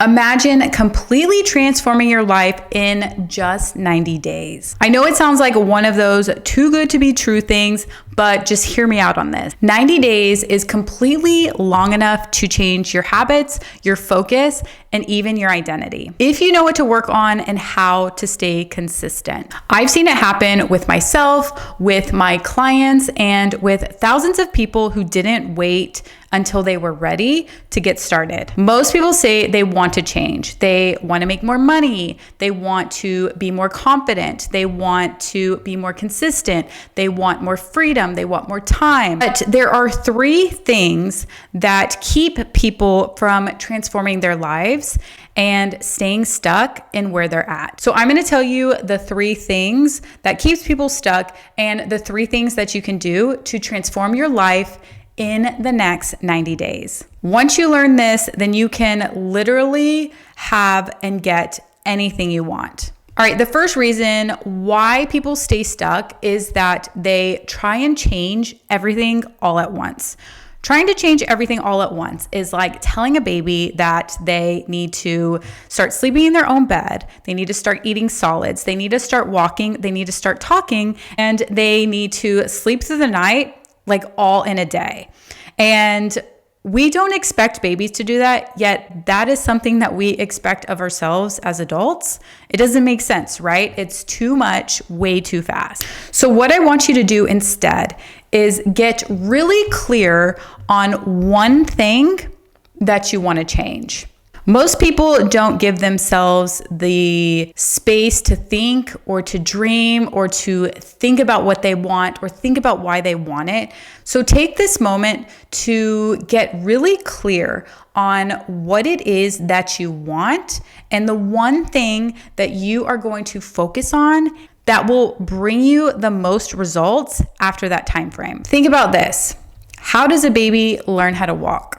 Imagine completely transforming your life in just 90 days. I know it sounds like one of those too good to be true things, but just hear me out on this. 90 days is completely long enough to change your habits, your focus, and even your identity, if you know what to work on and how to stay consistent. I've seen it happen with myself, with my clients, and with thousands of people who didn't wait until they were ready to get started. Most people say they want to change. They want to make more money. They want to be more confident. They want to be more consistent. They want more freedom. They want more time. But there are three things that keep people from transforming their lives and staying stuck in where they're at. So I'm going to tell you the three things that keeps people stuck and the three things that you can do to transform your life in the next 90 days. Once you learn this, then you can literally have and get anything you want. All right, the first reason why people stay stuck is that they try and change everything all at once. Trying to change everything all at once is like telling a baby that they need to start sleeping in their own bed, they need to start eating solids, they need to start walking, they need to start talking, and they need to sleep through the night like all in a day. And we don't expect babies to do that, yet that is something that we expect of ourselves as adults. It doesn't make sense, right? It's too much, way too fast. So what I want you to do instead is get really clear on one thing that you want to change. Most people don't give themselves the space to think or to dream or to think about what they want or think about why they want it. So take this moment to get really clear on what it is that you want and the one thing that you are going to focus on that will bring you the most results after that time frame. Think about this. How does a baby learn how to walk?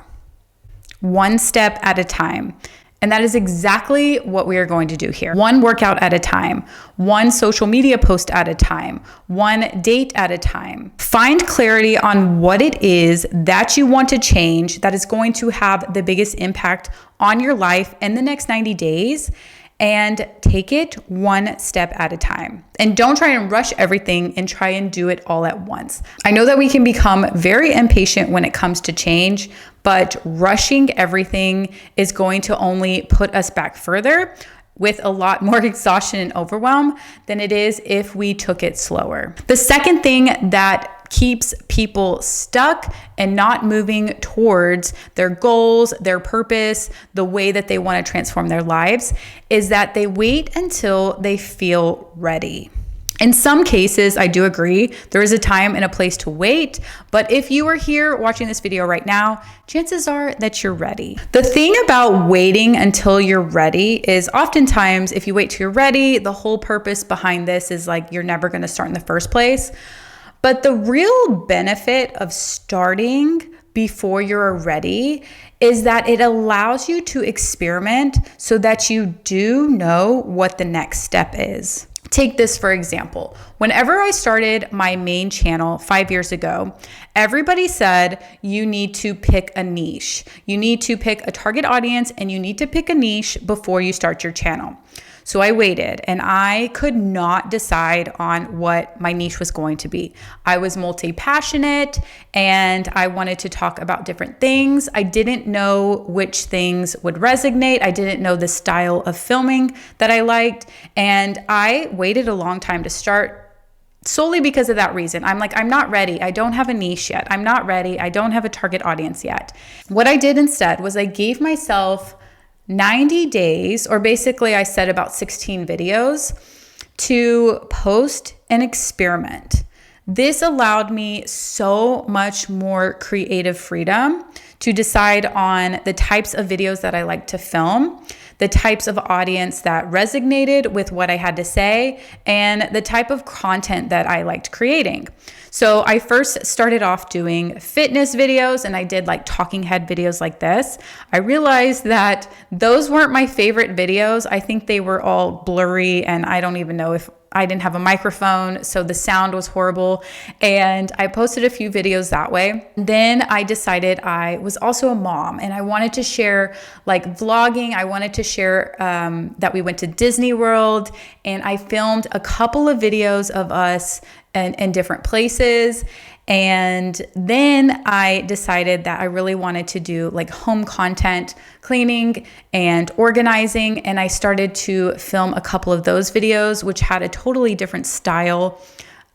One step at a time. And that is exactly what we are going to do here. One workout at a time, one social media post at a time, one date at a time. Find clarity on what it is that you want to change that is going to have the biggest impact on your life in the next 90 days. And take it one step at a time. And don't try and rush everything and try and do it all at once. I know that we can become very impatient when it comes to change, but rushing everything is going to only put us back further with a lot more exhaustion and overwhelm than it is if we took it slower. The second thing that keeps people stuck and not moving towards their goals, their purpose, the way that they want to transform their lives is that they wait until they feel ready. In some cases, I do agree, there is a time and a place to wait, but if you are here watching this video right now, chances are that you're ready. The thing about waiting until you're ready is oftentimes if you wait till you're ready, the whole purpose behind this is like you're never going to start in the first place. But the real benefit of starting before you're ready is that it allows you to experiment so that you do know what the next step is. Take this for example. Whenever I started my main channel 5 years ago, everybody said you need to pick a niche. You need to pick a target audience and you need to pick a niche before you start your channel. So I waited and I could not decide on what my niche was going to be. I was multi-passionate and I wanted to talk about different things. I didn't know which things would resonate. I didn't know the style of filming that I liked. And I waited a long time to start solely because of that reason. I'm like, I'm not ready. I don't have a niche yet. I'm not ready. I don't have a target audience yet. What I did instead was I gave myself 90 days, or basically I said about 16 videos to post and experiment. This allowed me so much more creative freedom to decide on the types of videos that I like to film, the types of audience that resonated with what I had to say, and the type of content that I liked creating. So I first started off doing fitness videos and I did like talking head videos like this. I realized that those weren't my favorite videos. I think they were all blurry and I don't even know if I didn't have a microphone, so the sound was horrible. And I posted a few videos that way. Then I decided I was was also a mom, and I wanted to share like vlogging. I wanted to share that we went to Disney World, and I filmed a couple of videos of us in different places. And then I decided that I really wanted to do like home content, cleaning and organizing. And I started to film a couple of those videos, which had a totally different style.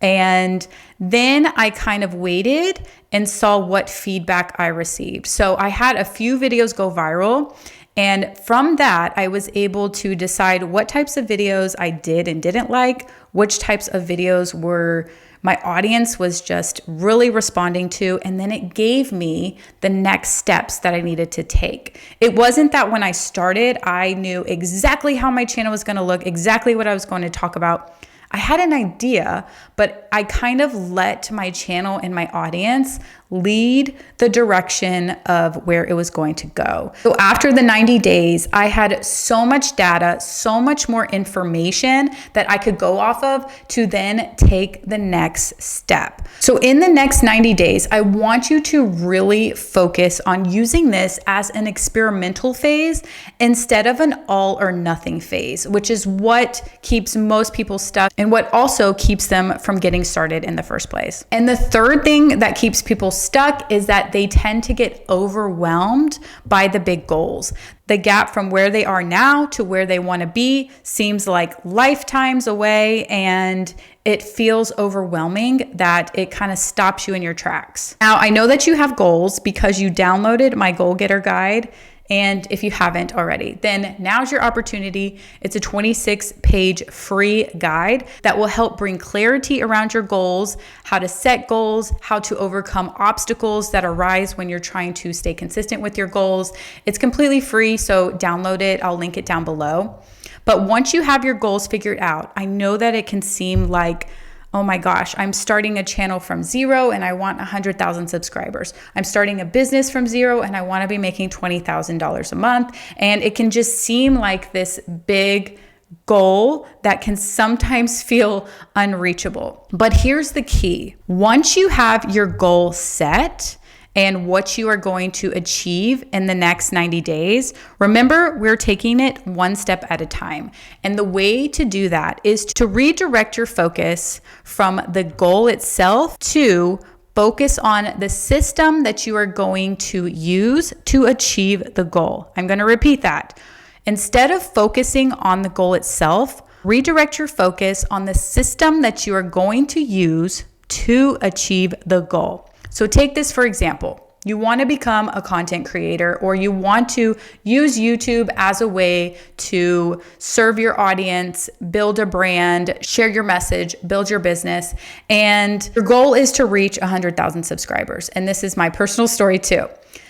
And then I kind of waited and saw what feedback I received. So I had a few videos go viral. And from that, I was able to decide what types of videos I did and didn't like, which types of videos were my audience was just really responding to, and then it gave me the next steps that I needed to take. It wasn't that when I started, I knew exactly how my channel was going to look, exactly what I was going to talk about. I had an idea, but I kind of let my channel and my audience lead the direction of where it was going to go. So after the 90 days, I had so much data, so much more information that I could go off of to then take the next step. So in the next 90 days, I want you to really focus on using this as an experimental phase instead of an all or nothing phase, which is what keeps most people stuck and what also keeps them from getting started in the first place. And the third thing that keeps people stuck is that they tend to get overwhelmed by the big goals. The gap from where they are now to where they want to be seems like lifetimes away, and it feels overwhelming that it kind of stops you in your tracks. Now, I know that you have goals because you downloaded my Goal Getter Guide. And if you haven't already, then now's your opportunity. It's a 26-page free guide that will help bring clarity around your goals, how to set goals, how to overcome obstacles that arise when you're trying to stay consistent with your goals. It's completely free, so download it. I'll link it down below. But once you have your goals figured out, I know that it can seem like, oh my gosh, I'm starting a channel from zero and I want 100,000 subscribers. I'm starting a business from zero and I want to be making $20,000 a month. And it can just seem like this big goal that can sometimes feel unreachable. But here's the key. Once you have your goal set and what you are going to achieve in the next 90 days, remember, we're taking it one step at a time. And the way to do that is to redirect your focus from the goal itself to focus on the system that you are going to use to achieve the goal. I'm going to repeat that. Instead of focusing on the goal itself, redirect your focus on the system that you are going to use to achieve the goal. So take this for example. You want to become a content creator, or you want to use YouTube as a way to serve your audience, build a brand, share your message, build your business. And your goal is to reach 100,000 subscribers. And this is my personal story too.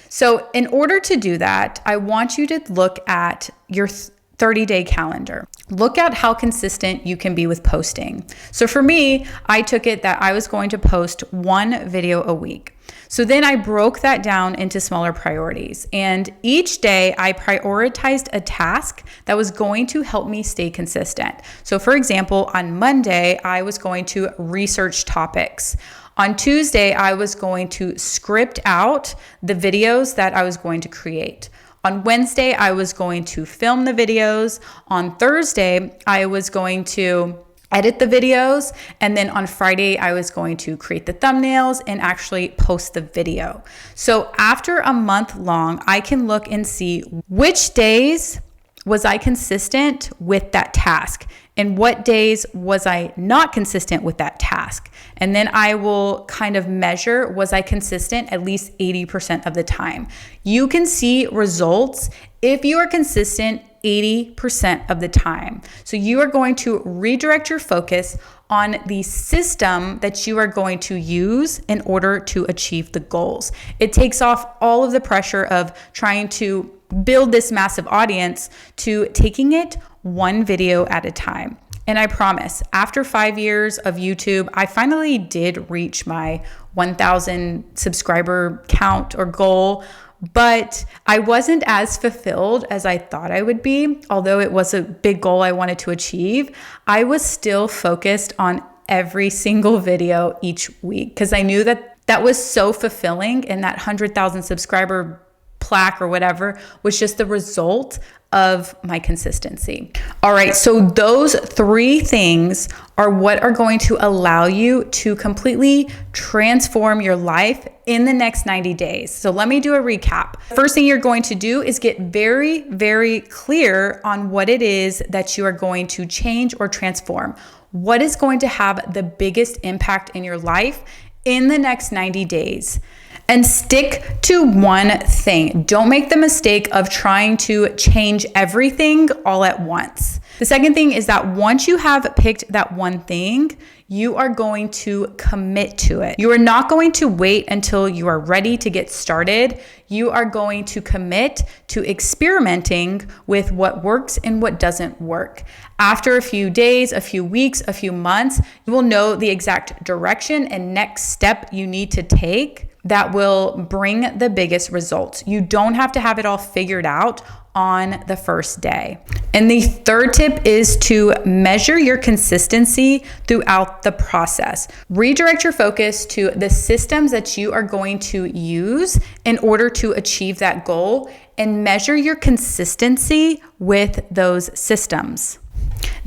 So in order to do that, I want you to look at your 30-day calendar. Look at how consistent you can be with posting. So for me, I took it that I was going to post one video a week. So then I broke that down into smaller priorities. And each day I prioritized a task that was going to help me stay consistent. So for example, on Monday, I was going to research topics. On Tuesday, I was going to script out the videos that I was going to create. On Wednesday, I was going to film the videos. On Thursday, I was going to edit the videos. And then on Friday, I was going to create the thumbnails and actually post the video. So after a month long, I can look and see which days was I consistent with that task and what days was I not consistent with that task. And then I will kind of measure, was I consistent at least 80% of the time? You can see results if you are consistent 80% of the time. So you are going to redirect your focus on the system that you are going to use in order to achieve the goals. It takes off all of the pressure of trying to build this massive audience to taking it one video at a time. And I promise, after 5 years of YouTube, I finally did reach my 1,000 subscriber count or goal, but I wasn't as fulfilled as I thought I would be. Although it was a big goal I wanted to achieve, I was still focused on every single video each week because I knew that that was so fulfilling, and that 100,000 subscriber plaque or whatever was just the result of my consistency. All right, so those 3 things are what are going to allow you to completely transform your life in the next 90 days. So let me do a recap. First thing you're going to do is get very, very clear on what it is that you are going to change or transform. What is going to have the biggest impact in your life in the next 90 days? And stick to one thing. Don't make the mistake of trying to change everything all at once. The second thing is that once you have picked that one thing, you are going to commit to it. You are not going to wait until you are ready to get started. You are going to commit to experimenting with what works and what doesn't work. After a few days, a few weeks, a few months, you will know the exact direction and next step you need to take that will bring the biggest results. You don't have to have it all figured out on the first day. And the third tip is to measure your consistency throughout the process. Redirect your focus to the systems that you are going to use in order to achieve that goal, and measure your consistency with those systems.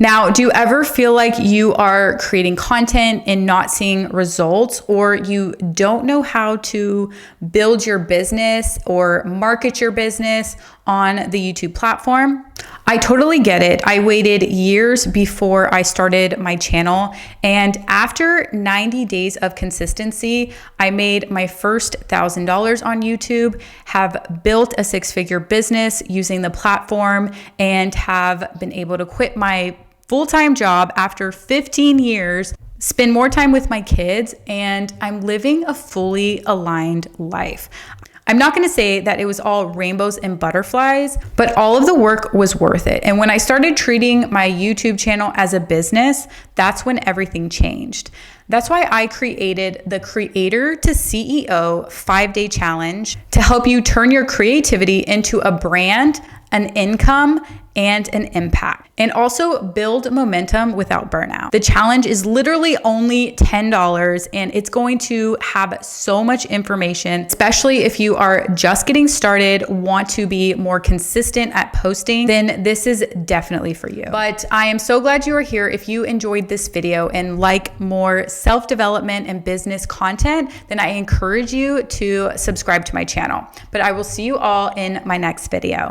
Now, do you ever feel like you are creating content and not seeing results, or you don't know how to build your business or market your business on the YouTube platform? I totally get it. I waited years before I started my channel, and after 90 days of consistency, I made my first $1,000 on YouTube, have built a 6-figure business using the platform, and have been able to quit my full-time job after 15 years, spend more time with my kids, and I'm living a fully aligned life. I'm not going to say that it was all rainbows and butterflies, but all of the work was worth it. And when I started treating my YouTube channel as a business, that's when everything changed. That's why I created the Creator to CEO 5-day challenge to help you turn your creativity into a brand, an income, and an impact, and also build momentum without burnout. The challenge is literally only $10, and it's going to have so much information, especially if you are just getting started, want to be more consistent at posting, then this is definitely for you. But I am so glad you are here. If you enjoyed this video and like more self-development and business content, then I encourage you to subscribe to my channel. But I will see you all in my next video.